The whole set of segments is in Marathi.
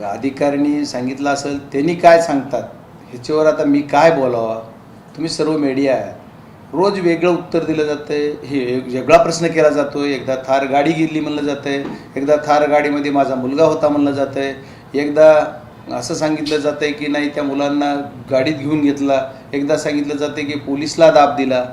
अधिकाऱ्यांनी सांगितलं असेल, त्यांनी काय सांगतात ह्याच्यावर आता मी काय बोलावा? तुम्ही सर्व मीडिया आहे, रोज वेगळं उत्तर दिलं जातं आहे, हे वेगळा प्रश्न केला जातो आहे. एकदा थार गाडी गेली म्हणलं जातं आहे, एकदा थार गाडीमध्ये माझा मुलगा होता म्हणलं जातं आहे, एकदा असं सांगितलं जातं आहे की नाही त्या मुलांना गाडीत घेऊन घेतला, एकदा सांगितलं जातं आहे की पोलिसला दाब दिला,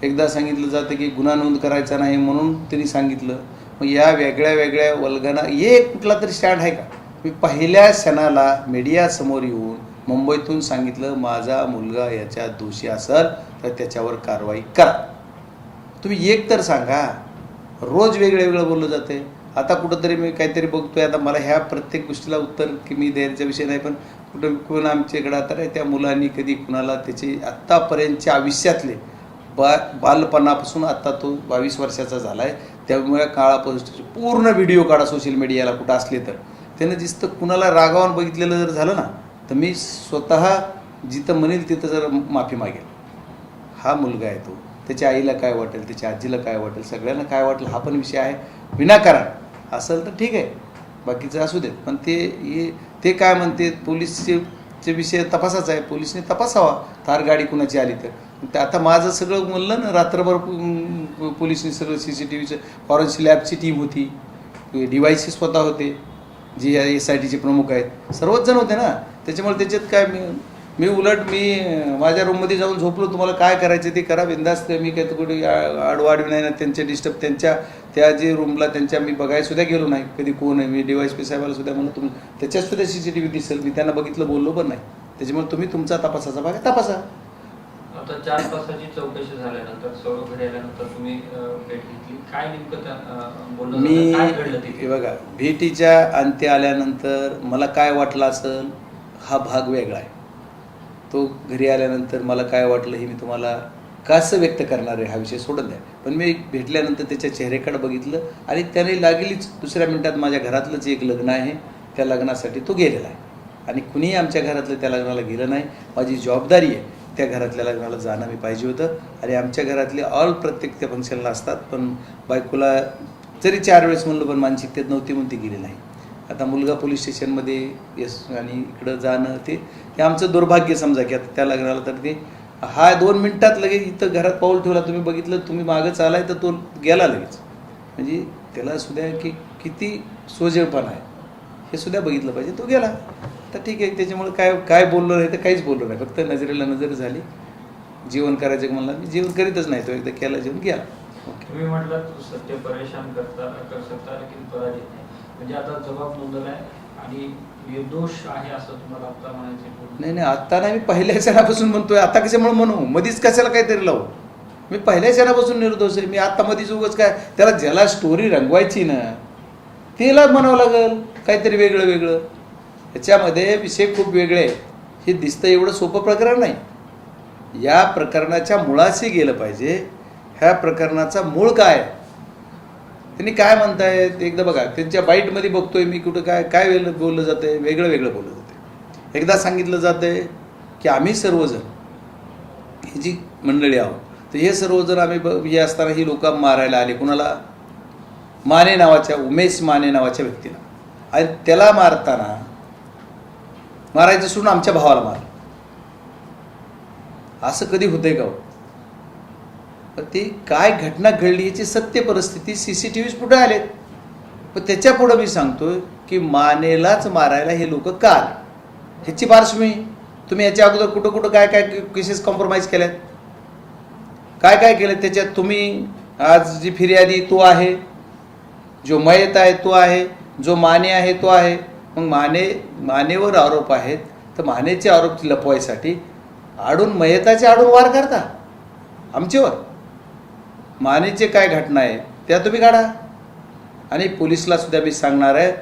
एकदा सांगितलं जातं की गुन्हा नोंद करायचा नाही म्हणून त्यांनी सांगितलं. मग या वेगळ्या वेगळ्या वल्गना हे कुठला तरी स्टँड आहे का? मी पहिल्या क्षणाला मीडियासमोर येऊन मुंबईतून सांगितलं, माझा मुलगा याच्यात दोषी असेल तर त्याच्यावर कारवाई करा. तुम्ही एक तर सांगा, रोज वेगळं वेगळं बोललं जाते. आता कुठंतरी मी काहीतरी बघतोय, आता मला ह्या प्रत्येक गोष्टीला उत्तर की मी द्यायचा विषय नाही, पण कुठं कोण आमच्याकडं आता नाही त्या मुलांनी कधी कुणाला त्याचे आत्तापर्यंतच्या आयुष्यातले बालपणापासून आत्ता तो 22 वर्षाचा झाला आहे, त्यामुळे काळापासून पूर्ण व्हिडिओ काढा सोशल मीडियाला कुठं असले तर त्यानं दिसतं कुणाला रागावून बघितलेलं जर झालं ना तर मी स्वतः जिथं म्हणेल तिथं जर माफी मागेल. हा मुलगा आहे तो, त्याच्या आईला काय वाटेल, त्याच्या आजीला काय वाटेल, सगळ्यांना काय वाटेल हा पण विषय आहे. विनाकारण असेल तर ठीक आहे, बाकीचं असू देत, पण ते काय म्हणते पोलिसचे विषय तपासाचा आहे, पोलिसने तपासावा थार गाडी कुणाची आली तर. आता माझं सगळं म्हणलं ना, रात्रभर पोलिसने सगळं CCTVचं फॉरेन्सिक लॅबची टीम होती, DYC स्वतः होते, जे SITचे प्रमुख आहेत, सर्वच जण होते ना. त्याच्यामुळे त्याच्यात काय मी उलट माझ्या रूममध्ये जाऊन झोपलो, तुम्हाला काय करायचं ते करा बिंदास्त, मी काय कुठे आडवाडवी नाही ना त्यांचे डिस्टर्ब. त्या जे रूमला त्यांच्या मी बघायला सुद्धा गेलो नाही कधी कोण आहे. मी DYSP साहेबाला सुद्धा म्हणून तुम्ही त्याच्यात सुद्धा CCTV दिसेल, मी त्यांना बघितलं बोललो पण नाही. त्याच्यामुळे तुम्ही तुमचा तपासाचा भाग तपासा. आता 4 तासाची चौकशी झाल्यानंतर सर्व घरी आल्यानंतर तुम्ही भेट घेतली, काय नेमकं बोलणं काय घडलं तिथे? बघा, भेटीच्या अंत्य आल्यानंतर मला काय वाटलं असेल हा भाग वेगळा आहे. तो घरी आल्यानंतर मला काय वाटलं हे मी तुम्हाला कसं व्यक्त करणार आहे हा विषय सोडून द्या. पण मी भेटल्यानंतर त्याच्या चेहऱ्याकडे बघितलं आणि त्याने लागलीच दुसऱ्या मिनिटात माझ्या घरातलंच एक लग्न आहे, त्या लग्नासाठी तो गेलेला आहे आणि कुणीही आमच्या घरातलं त्या लग्नाला गेलं नाही. माझी जबाबदारी आहे त्या घरातल्या लग्नाला जाणं मी पाहिजे होतं आणि आमच्या घरातले प्रत्येक त्या फंक्शनला असतात, पण बायकोला जरी 4 वेळेस म्हणलं पण मानसिकतेत नव्हती म्हणून ती गेली नाही. आता मुलगा पोलीस स्टेशनमध्ये आणि इकडं जाणं ते आमचं दुर्भाग्य समजा की आता त्या लग्नाला तर ते 2 मिनिटात लगेच इथं घरात पाऊल ठेवला, तुम्ही बघितलं, तुम्ही मागं चालाय तर तो गेला लगेच. म्हणजे त्याला सुद्धा की किती सोजळपणा आहे हे सुद्धा बघितलं पाहिजे. तो गेला तर ठीक आहे. त्याच्यामुळे काय बोललो नाही तर काहीच बोललो नाही, फक्त नजरेला नजर झाली. जेवण करायचं म्हणलं, मी जेवण करीतच नाही, तो एकदा केला जेवण गेला. तुम्ही म्हटलं सत्य परेशान कर सकता लेकिन पराजित नाही, म्हणजे आता जबाब नोंदवलाय आणि निर्दोष आहे असं तुम्हाला आता म्हणायचं? नाही, आता नाही, मी पहिल्या क्षणापासून म्हणतोय. आता कशामुळे म्हणू, मधीच कशाला काहीतरी लावू? मी पहिल्या क्षणापासून निर्दोष आहे. मी आता मधीच उगाच काय, त्याला ज्याला स्टोरी रंगवायची ना त्याला म्हणावं लागेल काहीतरी वेगळं. याच्यामध्ये विषय खूप वेगळे आहे. हे दिसतं एवढं सोपं प्रकरण नाही. या प्रकरणाच्या मुळाशी गेलं पाहिजे. ह्या प्रकरणाचा मूळ काय, त्यांनी काय म्हणतायत एकदा बघा. त्यांच्या बाईटमध्ये बघतोय मी कुठं काय वेगळं बोललं जातं आहे, वेगळं बोललं जातं आहे. एकदा सांगितलं जातं आहे की आम्ही सर्वजण ही जी मंडळी आहोत तर हे सर्वजण आम्ही हे असताना ही लोक मारायला आले. कुणाला? उमेश माने नावाच्या व्यक्तीला. आणि त्याला मारायचं सोडून आमच्या भावाला मारलं. असं कधी होतंय का? ती काय घटना घडली याची सत्य परिस्थिती CCTV पुढे आलेत. पण त्याच्या पुढे मी सांगतोय की मानेलाच मारायला हे लोक का आले ह्याची पार्श्वभूमी तुम्ही याच्या अगोदर कुठं काय केसेस कॉम्प्रोमाइज केल्यात, काय केलं त्याच्यात. तुम्ही आज जी फिर्यादी तो आहे, जो मयत आहे तो आहे, जो माने आहे तो आहे. मग मानेवर आरोप आहेत तर मानेचे आरोप लपवायसाठी मयताचे आडून वार करता आमच्यावर. मानेचे काय घटना आहे त्या तुम्ही काढा. आणि पोलिसला सुद्धा मी सांगणार आहे,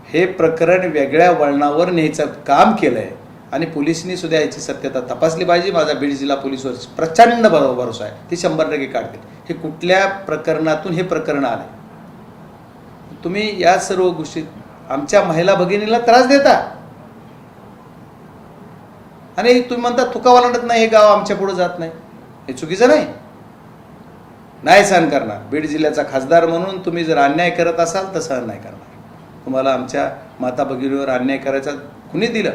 हे प्रकरण वेगळ्या वळणावर न्यायचं काम केलं आहे आणि पोलिसांनी सुद्धा याची सत्यता तपासली पाहिजे. माझा बीड जिल्हा पोलीसवर प्रचंड भरोसा आहे, ते 100% काढतील. हे कुठल्या प्रकरणातून हे प्रकरण आले. तुम्ही या सर्व गोष्टीत आमच्या महिला भगिनीला त्रास देता आणि तुम्ही म्हणता तुका ओलांडत नाही, हे गाव आमच्या पुढे जात नाही. हे चुकीचं नाही सहन करणार. बीड जिल्ह्याचा खासदार म्हणून तुम्ही जर अन्याय करत असाल तर सहन नाही करणार. तुम्हाला आमच्या माता भगिनीवर अन्याय करायचा कुणी दिलं?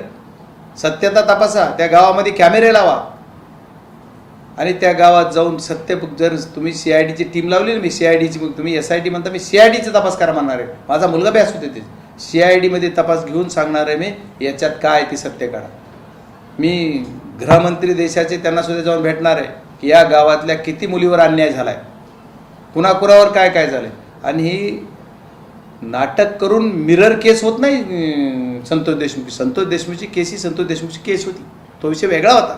सत्यता तपासा, त्या गावामध्ये कॅमेरे लावा आणि त्या गावात जाऊन सत्य, जर तुम्ही CIDची टीम लावली ना, मी CIDची, मग तुम्ही SIT म्हणता, मी CIDचा तपास करा म्हणणार आहे. माझा मुलगा बी असू देते, CIDमध्ये तपास घेऊन सांगणार आहे मी याच्यात काय ते सत्य काढा. मी गृहमंत्री देशाचे त्यांना सुद्धा जाऊन भेटणार आहे की या गावातल्या किती मुलीवर अन्याय झाला आहे, कुणाकुणावर काय काय झालं. आणि ही नाटक करून मिरर केस होत नाही संतोष देशमुखची केस ही संतोष देशमुखची केस होती, तो विषय वेगळा होता.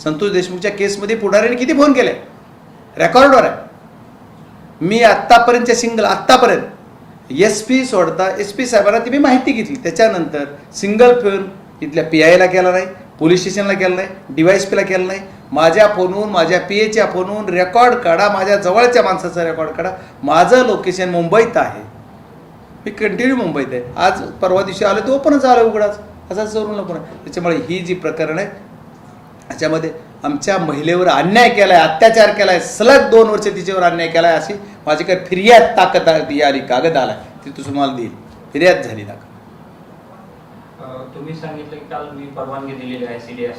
संतोष देशमुखच्या केसमध्ये पुढाऱ्याने किती फोन केले रेकॉर्डवर आहे. मी आत्तापर्यंतच्या आत्तापर्यंत SP सोडता SP साहेबांना ती मी माहिती घेतली, त्याच्यानंतर सिंगल फोन इथल्या PIला केला नाही, पोलीस स्टेशनला केलं नाही, DYSPला केलं नाही. माझ्या फोनहून, माझ्या PAच्या फोनहून रेकॉर्ड काढा, माझ्या जवळच्या माणसाचा रेकॉर्ड काढा. माझं लोकेशन मुंबईत आहे, मी कंटिन्यू मुंबईत आहे. आज परवा दिवशी आलो तो ओपनच आलं उघडाच, असाच चोरून पण. त्याच्यामुळे ही जी प्रकरण आहे त्याच्यामध्ये आमच्या महिलेवर अन्याय केला आहे, अत्याचार केला आहे, सलग 2 वर्ष तिच्यावर अन्याय केला आहे, अशी माझी काही फिर्याद ताकद आली, कागद आला ती तुम्हाला देईल, फिर्याद झाली दाखल. तुम्ही सांगितलं की काल मी परवानगी दिलेली आहे CDR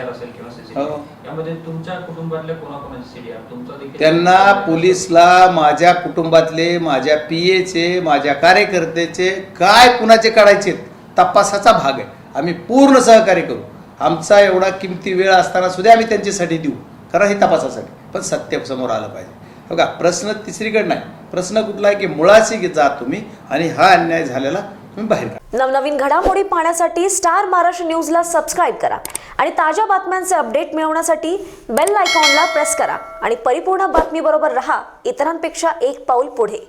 असेल किंवा CCTV, यामध्ये तुमच्या कुटुंबातल्या कोणाकोणाचे CDR तुमचा देखील? त्यांना पोलिसला माझ्या कुटुंबातले, माझ्या PAचे, माझ्या कार्यकर्त्याचे काय कुणाचे काढायचे तपासाचा भाग आहे. आम्ही पूर्ण सहकार्य करू. आमचा एवढा किमती वेळ असताना सुद्धा आम्ही त्यांच्यासाठी देऊ, कारण हे तपासासाठी. पण सत्य समोर आलं पाहिजे. बघा, प्रश्न तिसरीकडे नाही, प्रश्न कुठला आहे की मुळाशी जा तुम्ही आणि हा अन्याय झालेला तुम्ही बाहेर काढा. नवनवीन घडामोडी पाहण्यासाठी स्टार महाराष्ट्र न्यूजला सबस्क्राईब करा आणि ताज्या बातम्यांचे अपडेट मिळवण्यासाठी बेल आयकॉनला प्रेस करा आणि परिपूर्ण बातमीबरोबर रहा, इतरांपेक्षा एक पाऊल पुढे.